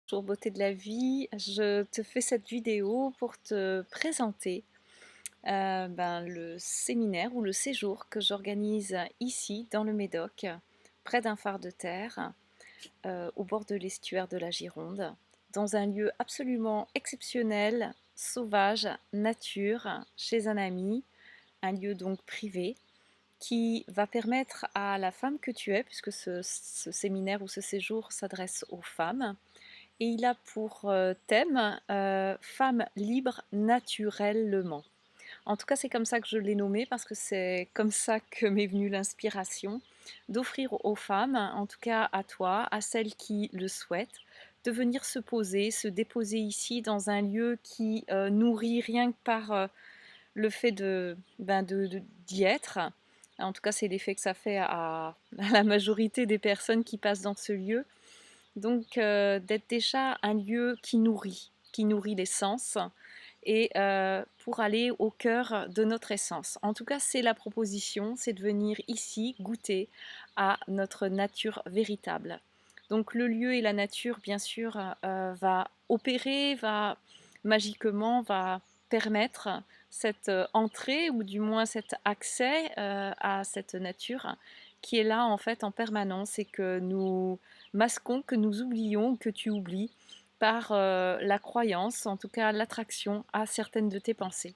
Bonjour beauté de la vie, je te fais cette vidéo pour te présenter le séminaire ou le séjour que j'organise ici dans le Médoc, près d'un phare de terre, au bord de l'estuaire de la Gironde, dans un lieu absolument exceptionnel, sauvage, nature, chez un ami, un lieu donc privé qui va permettre à la femme que tu es, puisque ce séminaire ou ce séjour s'adresse aux femmes, et il a pour thème Femme libre naturellement. En tout cas, c'est comme ça que je l'ai nommé parce que c'est comme ça que m'est venue l'inspiration d'offrir aux femmes, en tout cas à toi, à celles qui le souhaitent, de venir se poser, se déposer ici dans un lieu qui nourrit rien que par le fait d'y être. En tout cas, c'est l'effet que ça fait à la majorité des personnes qui passent dans ce lieu. Donc, d'être déjà un lieu qui nourrit les sens et pour aller au cœur de notre essence. En tout cas, c'est la proposition, c'est de venir ici goûter à notre nature véritable. Donc le lieu et la nature, bien sûr, va opérer, va magiquement, va permettre cette entrée ou du moins cet accès à cette nature qui est là en fait en permanence et que nous masquons, que nous oublions, que tu oublies par la croyance, en tout cas l'attraction à certaines de tes pensées.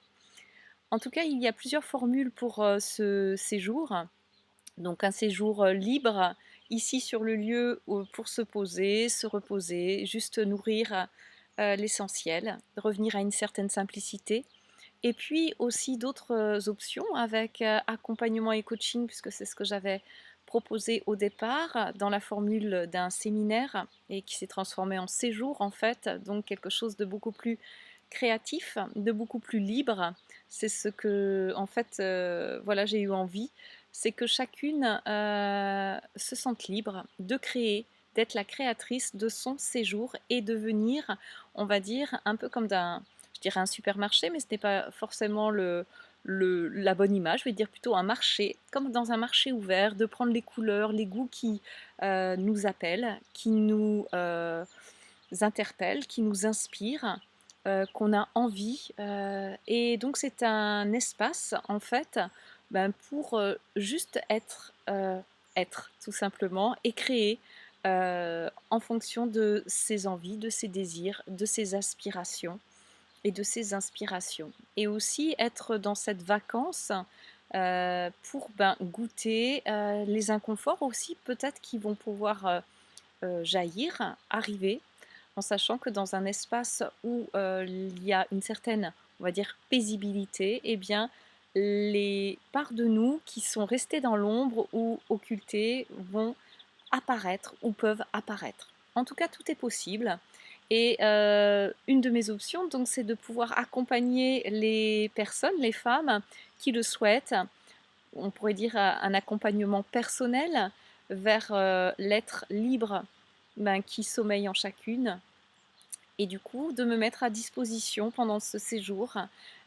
En tout cas, il y a plusieurs formules pour ce séjour. Donc un séjour libre, ici sur le lieu pour se poser, se reposer, juste nourrir l'essentiel, revenir à une certaine simplicité. Et puis aussi d'autres options avec accompagnement et coaching, puisque c'est ce que j'avais proposé au départ dans la formule d'un séminaire et qui s'est transformé en séjour en fait, donc quelque chose de beaucoup plus créatif, de beaucoup plus libre. C'est ce que en fait voilà, j'ai eu envie, c'est que chacune se sente libre de créer, d'être la créatrice de son séjour et de venir, on va dire, un peu comme d'un, je dirais un supermarché, mais ce n'est pas forcément la bonne image, je vais dire plutôt un marché, comme dans un marché ouvert, de prendre les couleurs, les goûts qui nous appellent, qui nous interpellent, qui nous inspirent, qu'on a envie. Et donc c'est un espace, en fait, pour juste être, tout simplement, et créer en fonction de ses envies, de ses désirs, de ses aspirations et de ses inspirations. Et aussi être dans cette vacance pour goûter les inconforts aussi, peut-être qui vont pouvoir jaillir, arriver, en sachant que dans un espace où il y a une certaine, on va dire, paisibilité, eh bien, les parts de nous qui sont restées dans l'ombre ou occultées vont apparaître ou peuvent apparaître. En tout cas, tout est possible. Et une de mes options, donc, c'est de pouvoir accompagner les personnes, les femmes qui le souhaitent. On pourrait dire un accompagnement personnel vers l'être libre qui sommeille en chacune. Et du coup, de me mettre à disposition pendant ce séjour,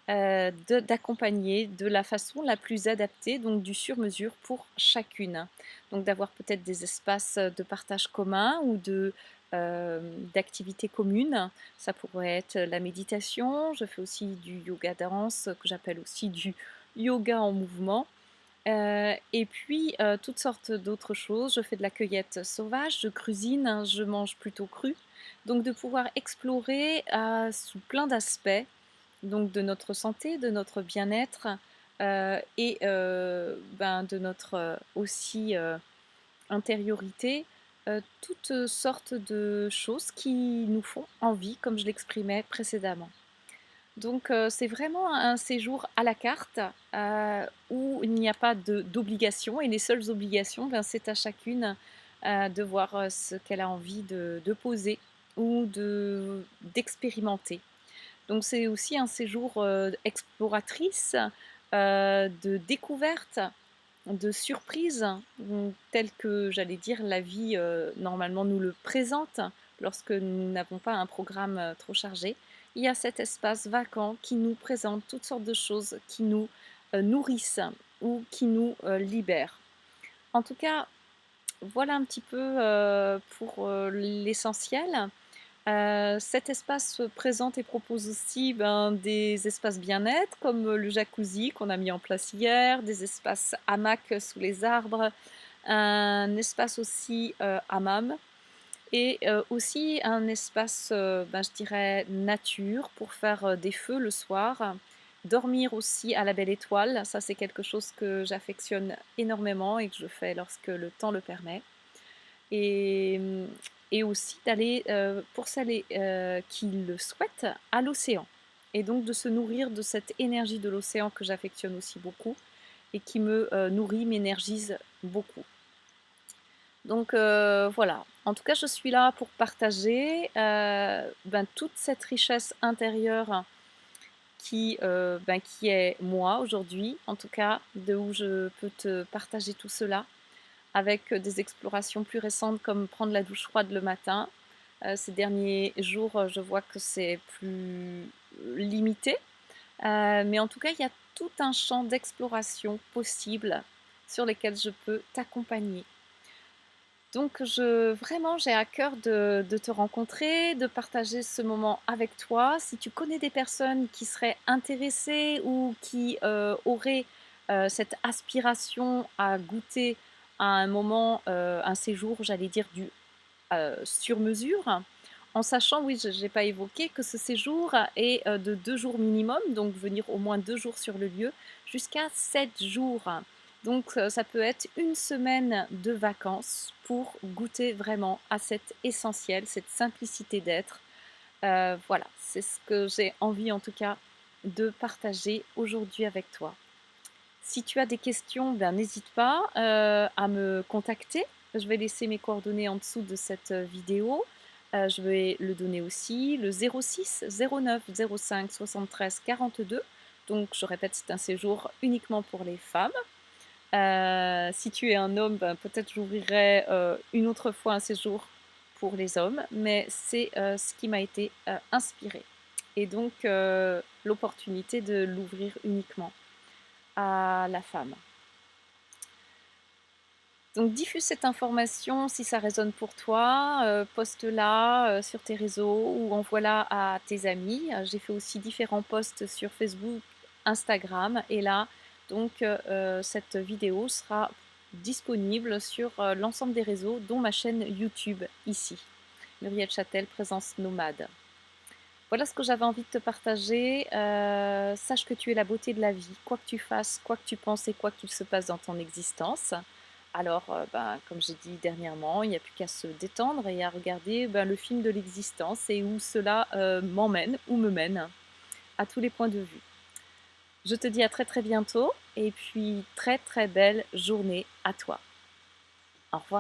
d'accompagner de la façon la plus adaptée, donc du sur-mesure pour chacune. Donc d'avoir peut-être des espaces de partage commun ou d'activités communes. Ça pourrait être la méditation. Je fais aussi du yoga danse, que j'appelle aussi du yoga en mouvement. Et puis toutes sortes d'autres choses. Je fais de la cueillette sauvage, je cuisine, hein, je mange plutôt cru. Donc de pouvoir explorer sous plein d'aspects, donc de notre santé, de notre bien-être et de notre aussi intériorité, toutes sortes de choses qui nous font envie, comme je l'exprimais précédemment. Donc c'est vraiment un séjour à la carte où il n'y a pas d'obligation et les seules obligations, c'est à chacune de voir ce qu'elle a envie de poser ou d'expérimenter. Donc c'est aussi un séjour exploratrice, de découverte, de surprise, tel que j'allais dire la vie normalement nous le présente lorsque nous n'avons pas un programme trop chargé. Il y a cet espace vacant qui nous présente toutes sortes de choses qui nous nourrissent ou qui nous libèrent. En tout cas, voilà un petit peu pour l'essentiel. Cet espace présente et propose aussi, ben, des espaces bien-être comme le jacuzzi qu'on a mis en place hier, des espaces hamacs sous les arbres, un espace aussi, hammam et aussi un espace, ben, je dirais nature pour faire, des feux le soir. Dormir aussi à la belle étoile, ça c'est quelque chose que j'affectionne énormément et que je fais lorsque le temps le permet. Et, et aussi d'aller, pour celles qui le souhaitent, à l'océan. Et donc de se nourrir de cette énergie de l'océan que j'affectionne aussi beaucoup et qui me nourrit, m'énergise beaucoup. Donc voilà, en tout cas je suis là pour partager ben, toute cette richesse intérieure ben, qui est moi aujourd'hui, en tout cas, de où je peux te partager tout cela avec des explorations plus récentes comme prendre la douche froide le matin. Ces derniers jours, je vois que c'est plus limité, mais en tout cas, il y a tout un champ d'exploration possible sur lesquels je peux t'accompagner. Donc vraiment, j'ai à cœur de te rencontrer, de partager ce moment avec toi. Si tu connais des personnes qui seraient intéressées ou qui auraient cette aspiration à goûter à un moment, un séjour, j'allais dire, sur mesure, en sachant, oui, je n'ai pas évoqué, que ce séjour est de 2 jours minimum, donc venir au moins 2 jours sur le lieu, jusqu'à 7 jours. Donc ça peut être une semaine de vacances pour goûter vraiment à cet essentiel, cette simplicité d'être. Voilà, c'est ce que j'ai envie en tout cas de partager aujourd'hui avec toi. Si tu as des questions, ben, n'hésite pas à me contacter. Je vais laisser mes coordonnées en dessous de cette vidéo. Je vais le donner aussi, le 06 09 05 73 42. Donc je répète, c'est un séjour uniquement pour les femmes. Si tu es un homme, ben, peut-être j'ouvrirai une autre fois un séjour pour les hommes, mais c'est ce qui m'a été inspiré. Et donc l'opportunité de l'ouvrir uniquement à la femme. Donc diffuse cette information si ça résonne pour toi, poste-la sur tes réseaux ou envoie-la à tes amis. J'ai fait aussi différents posts sur Facebook, Instagram et là, donc cette vidéo sera disponible sur l'ensemble des réseaux, dont ma chaîne YouTube ici. Muriel Châtel, Présence Nomade. Voilà ce que j'avais envie de te partager. Sache que tu es la beauté de la vie, quoi que tu fasses, quoi que tu penses et quoi qu'il se passe dans ton existence. Alors, ben, comme j'ai dit dernièrement, il n'y a plus qu'à se détendre et à regarder ben, le film de l'existence et où cela m'emmène ou me mène à tous les points de vue. Je te dis à très très bientôt et puis très très belle journée à toi. Au revoir.